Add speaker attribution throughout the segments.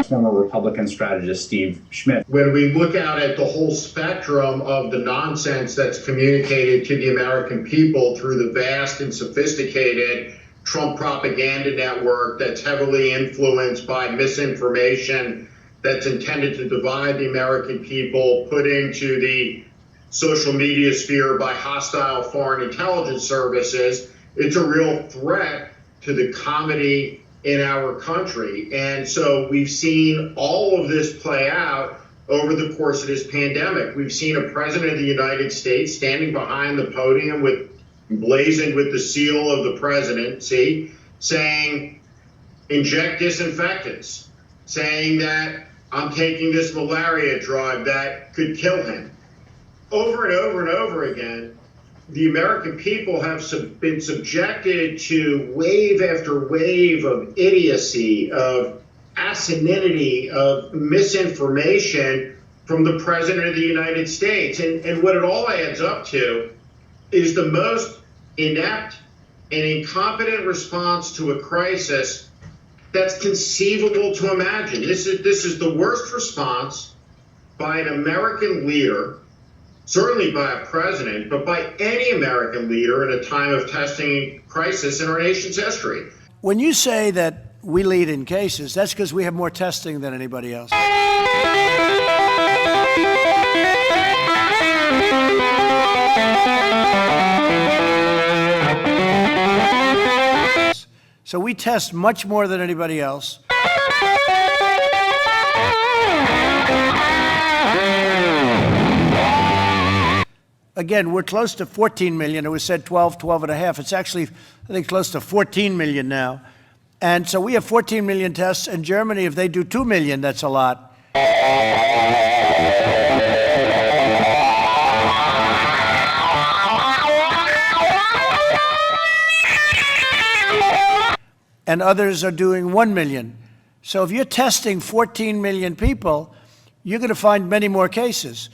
Speaker 1: Former Republican strategist Steve Schmidt.
Speaker 2: When we look out at the whole spectrum of the nonsense that's communicated to the American people through the vast and sophisticated Trump propaganda network that's heavily influenced by misinformation that's intended to divide the American people, put into the social media sphere by hostile foreign intelligence services, it's a real threat to the comedy in our country. And so we've seen all of this play out over the course of this pandemic. We've seen a president of the United States standing behind the podium with blazoned with the seal of the presidency, saying, inject disinfectants, saying that I'm taking this malaria drug that could kill him. Over and over and over again, the American people have been subjected to wave after wave of idiocy, of asininity, of misinformation from the President of the United States. And what it all adds up to is the most inept and incompetent response to a crisis that's conceivable to imagine. This is the worst response by an American leader, certainly by a president, but by any American leader in a time of testing crisis in our nation's history.
Speaker 3: When you say that we lead in cases, that's because we have more testing than anybody else. So we test much more than anybody else. Again, we're close to 14 million. It was said 12 and a half. It's actually, I think, close to 14 million now. And so we have 14 million tests. In Germany, if they do 2 million, that's a lot. And others are doing 1 million. So if you're testing 14 million people, you're going to find many more cases.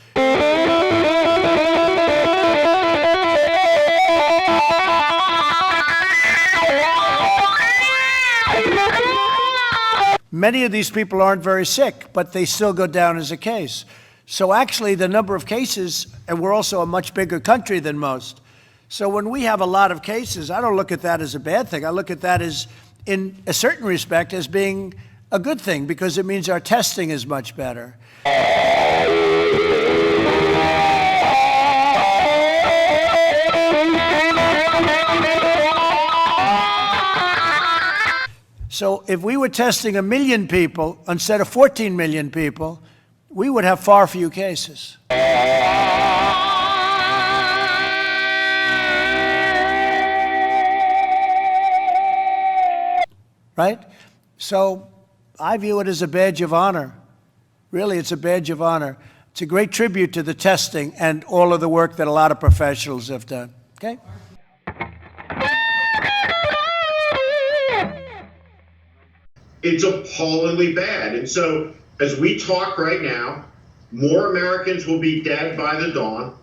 Speaker 3: Many of these people aren't very sick, but they still go down as a case. So actually, the number of cases, and we're also a much bigger country than most. So when we have a lot of cases, I don't look at that as a bad thing. I look at that as, in a certain respect, as being a good thing, because it means our testing is much better. So if we were testing 1 million people instead of 14 million people, we would have far fewer cases. Right? So I view it as a badge of honor. Really, it's a badge of honor. It's a great tribute to the testing and all of the work that a lot of professionals have done. Okay?
Speaker 2: It's appallingly bad. And so as we talk right now, more Americans will be dead by the dawn.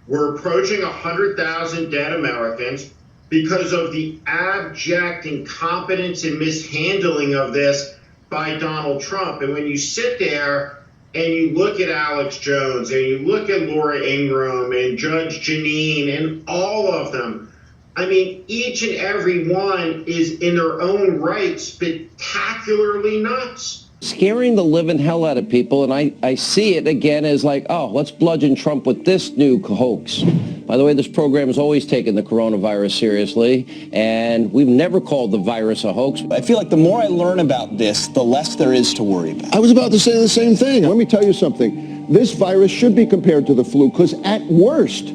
Speaker 2: We're approaching 100,000 dead Americans because of the abject incompetence and mishandling of this by Donald Trump. And when you sit there and you look at Alex Jones and you look at Laura Ingraham and Judge Jeanine and all of them, I mean, each and every one is in their own right spectacularly nuts.
Speaker 4: Scaring the living hell out of people, and I see it again as like, oh, let's bludgeon Trump with this new hoax. By the way, this program has always taken the coronavirus seriously, and we've never called the virus a hoax.
Speaker 5: I feel like the more I learn about this, the less there is to worry about.
Speaker 6: I was about to say the same thing. Let me tell you something. This virus should be compared to the flu, because at worst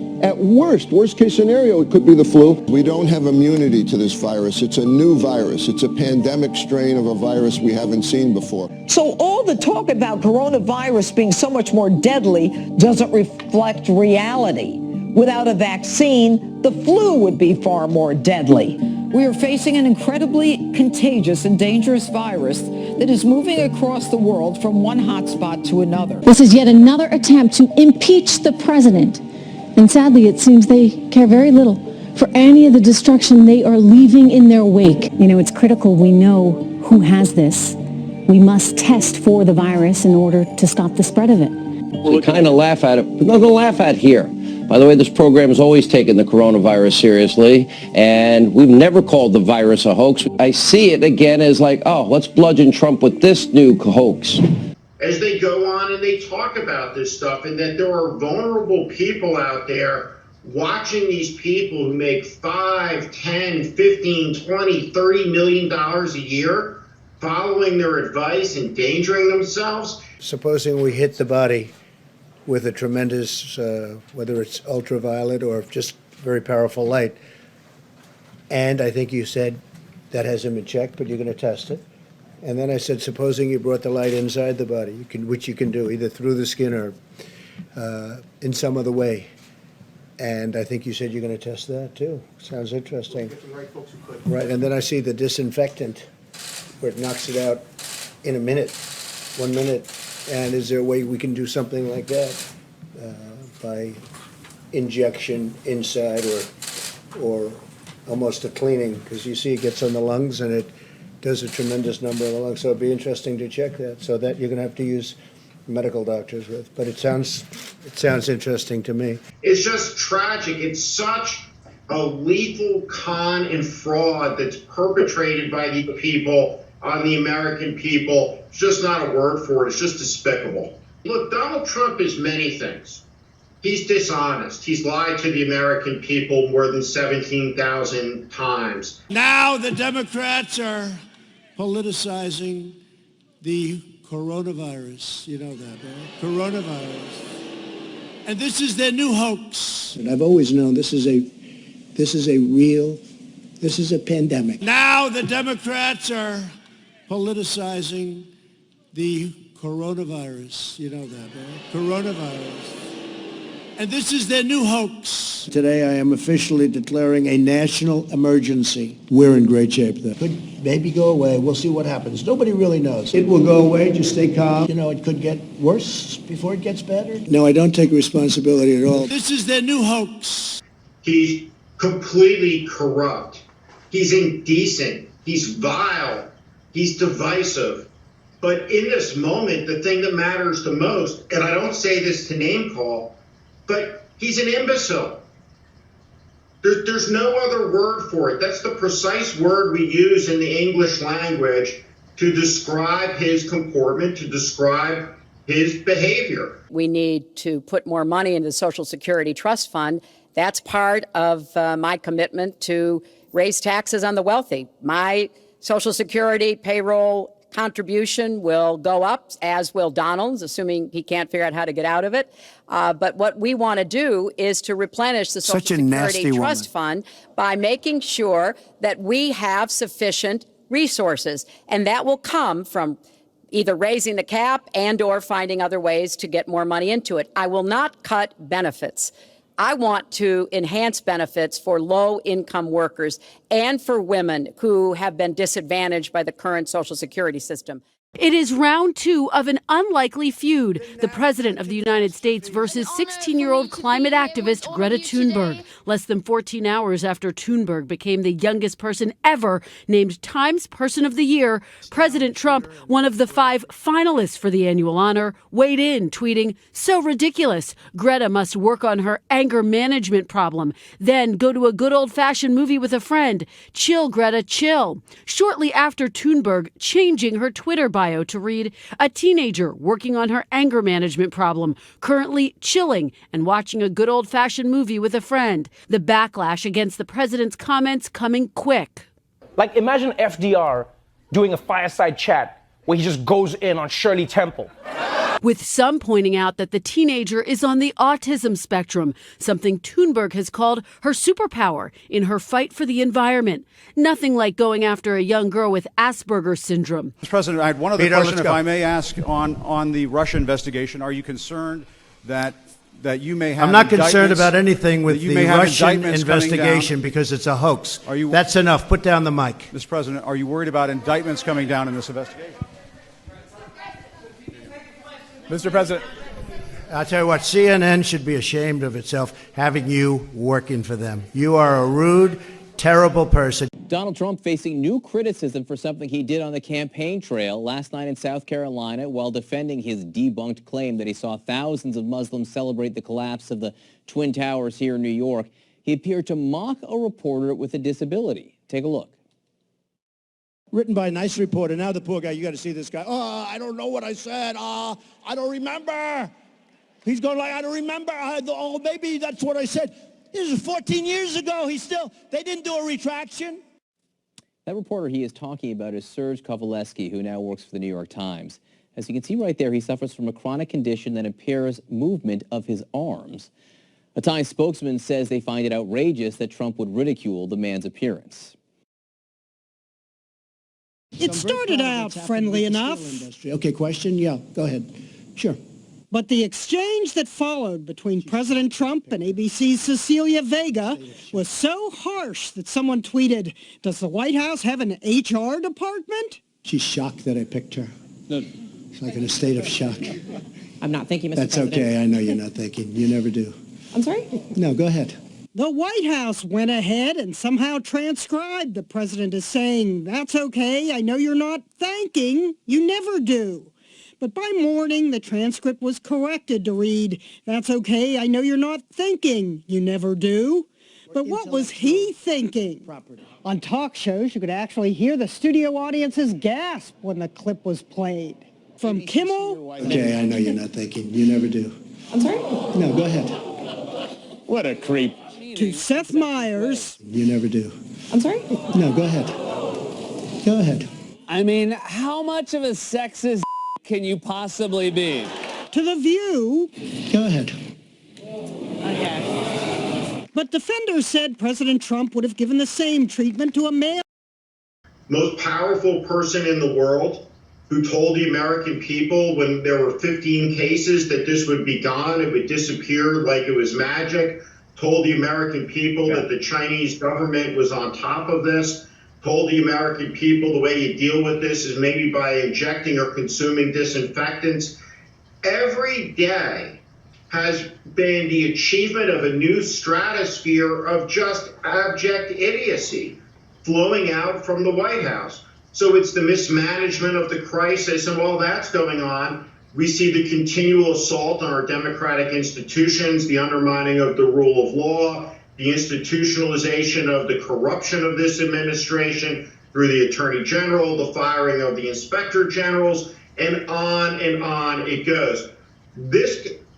Speaker 6: case scenario, it could be the flu. We don't have immunity to this virus. It's a new virus. It's a pandemic strain of a virus we haven't seen before.
Speaker 7: So all the talk about coronavirus being so much more deadly doesn't reflect reality. Without a vaccine, the flu would be far more deadly. We are facing an incredibly contagious and dangerous virus that is moving across the world from one hotspot to another.
Speaker 8: This is yet another attempt to impeach the president. And sadly, it seems they care very little for any of the destruction they are leaving in their wake. You know, it's critical we know who has this. We must test for the virus in order to stop the spread of it.
Speaker 4: We kind of laugh at it, but nothing to laugh at here. By the way, this program has always taken the coronavirus seriously, and we've never called the virus a hoax. I see it again as like, oh, let's bludgeon Trump with this new hoax.
Speaker 2: As they go on and they talk about this stuff, and that there are vulnerable people out there watching these people who make $5, 10, 15, 20, $30 million a year, following their advice, endangering themselves.
Speaker 3: Supposing we hit the body with a tremendous, whether it's ultraviolet or just very powerful light, and I think you said that hasn't been checked, but you're going to test it. And then I said, supposing you brought the light inside the body, which you can do either through the skin or in some other way. And I think you said you're going to test that too. Sounds interesting. Right, and then I see the disinfectant where it knocks it out in a minute, 1 minute. And is there a way we can do something like that by injection inside or almost a cleaning? Because you see it gets on the lungs and it does a tremendous number of the lungs. So it'd be interesting to check that. So that you're going to have to use medical doctors with. But it sounds interesting to me.
Speaker 2: It's just tragic. It's such a lethal con and fraud that's perpetrated by these people on the American people. It's just not a word for it. It's just despicable. Look, Donald Trump is many things. He's dishonest. He's lied to the American people more than 17,000 times.
Speaker 3: Now the Democrats are politicizing the coronavirus. You know that, right? Coronavirus. And this is their new hoax. And I've always known this is a pandemic. Now the Democrats are politicizing the coronavirus. You know that, right? Coronavirus. And this is their new hoax. Today I am officially declaring a national emergency. We're in great shape though. Could maybe go away. We'll see what happens. Nobody really knows. It will go away. Just stay calm. You know, it could get worse before it gets better. No, I don't take responsibility at all. This is their new hoax.
Speaker 2: He's completely corrupt. He's indecent. He's vile. He's divisive. But in this moment, the thing that matters the most, and I don't say this to name call, but he's an imbecile. There's no other word for it. That's the precise word we use in the English language to describe his comportment, to describe his behavior.
Speaker 9: We need to put more money into the Social Security Trust Fund. That's part of my commitment to raise taxes on the wealthy. My Social Security payroll contribution will go up, as will Donald's, assuming he can't figure out how to get out of it. But what we want to do is to replenish the Social Security Trust Fund by making sure that we have sufficient resources. And that will come from either raising the cap and or finding other ways to get more money into it. I will not cut benefits. I want to enhance benefits for low-income workers and for women who have been disadvantaged by the current Social Security system.
Speaker 10: It is round two of an unlikely feud. The President of the United States versus 16-year-old climate activist Greta Thunberg. Less than 14 hours after Thunberg became the youngest person ever named Time's Person of the Year, President Trump, one of the 5 finalists for the annual honor, weighed in, tweeting, "So ridiculous. Greta must work on her anger management problem. Then go to a good old-fashioned movie with a friend. Chill, Greta, chill." Shortly after Thunberg changing her Twitter bio to read, "A teenager working on her anger management problem, currently chilling and watching a good old-fashioned movie with a friend." The backlash against the president's comments coming quick.
Speaker 11: Like, imagine FDR doing a fireside chat where he just goes in on Shirley Temple.
Speaker 10: With some pointing out that the teenager is on the autism spectrum, something Thunberg has called her superpower in her fight for the environment. Nothing like going after a young girl with Asperger's syndrome.
Speaker 12: Mr. President, I had one other question, if I may ask, on the Russia investigation. Are you concerned that you may have
Speaker 3: I'm not concerned about anything with the Russian investigation
Speaker 12: because
Speaker 3: it's a hoax. That's enough. Put down the mic.
Speaker 12: Mr. President, are you worried about indictments coming down in this investigation?
Speaker 13: Mr. President.
Speaker 3: I'll tell you what, CNN should be ashamed of itself having you working for them. You are a rude, terrible person.
Speaker 13: Donald Trump facing new criticism for something he did on the campaign trail last night in South Carolina while defending his debunked claim that he saw thousands of Muslims celebrate the collapse of the Twin Towers here in New York. He appeared to mock a reporter with a disability. Take a look.
Speaker 14: Written by a nice reporter. Now the poor guy, you got to see this guy. Oh, I don't know what I said. I don't remember. He's going like, I don't remember. Oh, maybe that's what I said. This is 14 years ago. They didn't do a retraction.
Speaker 13: That reporter he is talking about is Serge Kovaleski, who now works for the New York Times. As you can see right there, he suffers from a chronic condition that impairs movement of his arms. A Times spokesman says they find it outrageous that Trump would ridicule the man's appearance.
Speaker 14: It started out friendly enough. Okay, question? Yeah, go ahead. Sure. But the exchange that followed between President Trump and ABC's Cecilia Vega was so harsh that someone tweeted, "Does the White House have an HR department?" She's shocked that I picked her. She's like in a state of shock.
Speaker 7: I'm not thinking, Mr.
Speaker 14: That's
Speaker 7: President.
Speaker 14: okay. I know you're not thinking. You never do.
Speaker 7: I'm sorry?
Speaker 14: No, go ahead. The White House went ahead and somehow transcribed the president as saying, "That's okay, I know you're not thanking, you never do." But by morning, the transcript was corrected to read, "That's okay, I know you're not thinking, you never do." But what was he thinking? On talk shows, you could actually hear the studio audiences gasp when the clip was played. From Kimmel... Okay, I know you're not thinking, you never do.
Speaker 7: I'm sorry?
Speaker 14: No, go ahead.
Speaker 5: What a creep.
Speaker 14: To Seth Meyers. You never do.
Speaker 7: I'm sorry?
Speaker 14: No, go ahead. Go ahead.
Speaker 15: I mean, how much of a sexist can you possibly be?
Speaker 14: To The View. Go ahead.
Speaker 7: Okay.
Speaker 14: But defenders said President Trump would have given the same treatment to a male.
Speaker 2: Most powerful person in the world who told the American people when there were 15 cases that this would be gone, it would disappear like it was magic. Told the American people that the Chinese government was on top of this, told the American people the way you deal with this is maybe by injecting or consuming disinfectants. Every day has been the achievement of a new stratosphere of just abject idiocy flowing out from the White House. So it's the mismanagement of the crisis and all that's going on. We see the continual assault on our democratic institutions, the undermining of the rule of law, the institutionalization of the corruption of this administration through the Attorney General, the firing of the Inspector Generals, and on it goes.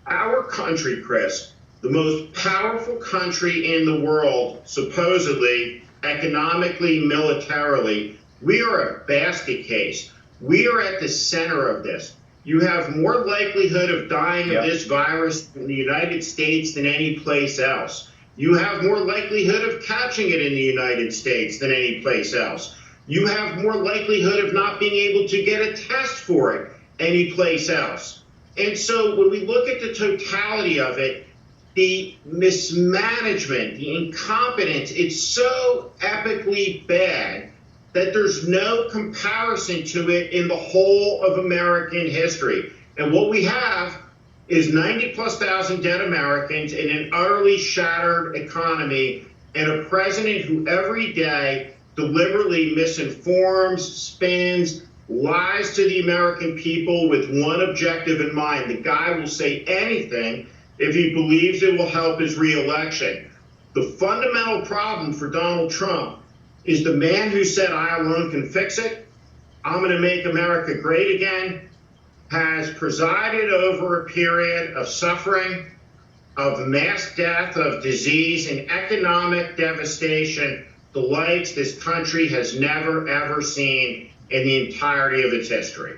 Speaker 2: Our country, Chris, the most powerful country in the world, supposedly, economically, militarily, we are a basket case. We are at the center of this. You have more likelihood of dying of this virus in the United States than any place else. You have more likelihood of catching it in the United States than any place else. You have more likelihood of not being able to get a test for it any place else. And so when we look at the totality of it, the mismanagement, the incompetence, it's so epically bad that there's no comparison to it in the whole of American history. And what we have is 90,000+ dead Americans in an utterly shattered economy and a president who every day deliberately misinforms, spins, lies to the American people with one objective in mind. The guy will say anything if he believes it will help his reelection. The fundamental problem for Donald Trump is the man who said, "I alone can fix it, I'm going to make America great again," has presided over a period of suffering, of mass death, of disease, and economic devastation, the likes this country has never, ever seen in the entirety of its history.